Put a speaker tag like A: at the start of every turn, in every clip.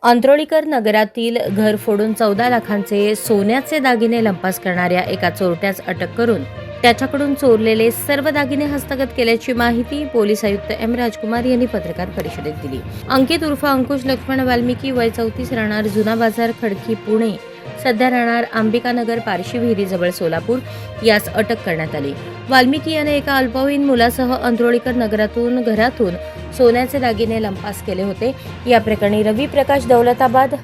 A: अंत्रोळीकर नगरातील घर फोडून 14 लाखांचे सोन्याचे दागिने लंपास करणाऱ्या एका चोरट्यास अटक करून त्याच्याकडून चोरलेले सर्व दागिने हस्तगत केल्याची माहिती पोलीस आयुक्त एम राजकुमार यांनी पत्रकार परिषदेत दिली। अंकित उर्फ अंकुश लक्ष्मण वाल्मिकी, वय 34, राहणार जुना बाजार, खडकी, पुणे, सध्या राहणार अंबिकानगर, पारशी विहिरीजवळ, सोलापूर, यास अटक करण्यात आली। वाल्मिकी याने एका अल्पवयीन मुलासह अंत्रोळीकर नगरातून घरातून सोन्याचे दागिने लंपास केले होते। या प्रकरणी रवी प्रकाश दौलताबाद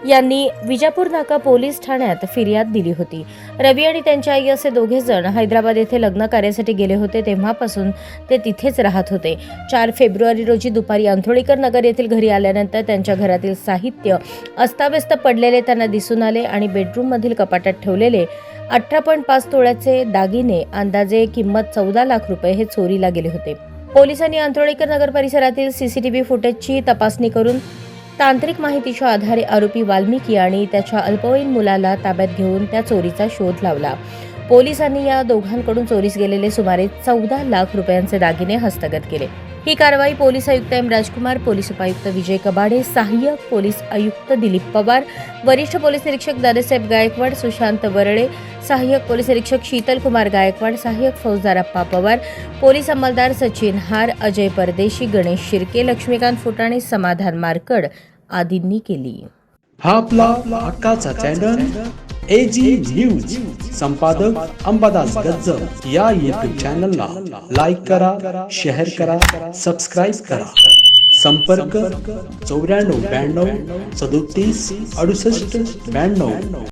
A: यांनी विजापूर नाका पोलीस ठाण्यात फिर्याद दिली होती। रवी आणि त्यांच्या आई असे दोघे जण हैदराबाद येथे लग्न कार्यासाठी गेले होते, तेव्हापासून ते तिथेच राहत होते। 4 फेब्रुवारी रोजी दुपारी अंत्रोळीकर नगर येथील घरी आल्यानंतर त्यांच्या घरातील साहित्य अस्ताव्यस्त पडलेले त्यांना दिसून आले आणि बेडरूममधील कपाटात ठेवलेले 18.5 तोळ्याचे दागिने, अंदाजे किंमत 14 लाख रुपये, हे चोरीला गेले होते। पोलिसांनी अंत्रोळीकर नगर परिसरातील सीसीटीव्ही फुटेजची तपासणी करून तांत्रिक माहितीच्या आधारे आरोपी वाल्मिकी आणि त्याच्या अल्पवयीन मुलाला ताब्यात घेऊन त्या चोरीचा शोध लावला। पोलिसांनी या दोघांकडून चोरीस गेलेले सुमारे 14 लाख रुपयांचे दागिने हस्तगत केले। ही कारवाई पोलीस आयुक्त एम राजकुमार, पोलीस उपायुक्त विजय कबाडे, सहाय्यक पोलीस आयुक्त दिलीप पवार, वरिष्ठ पोलीस निरीक्षक दादासाहेब गायकवाड, सुशांत वरळे, सहाय्यक पोलीस निरीक्षक शीतल कुमार गायकवाड, सहाय्यक फौजदार अप्पा पवार, पोलीस अंमलदार सचिन हार, अजय परदेशी, गणेश शिर्के, लक्ष्मीकांत फुटाणे, समाधान मारकड आदींनी केली।
B: हा आपला हक्काचा चॅनल AG न्यूज, संपादक अंबादास गज्जर या YouTube चॅनलला लाईक करा, शेअर करा, सबस्क्राईब करा। संपर्क 94 92 37 68 92।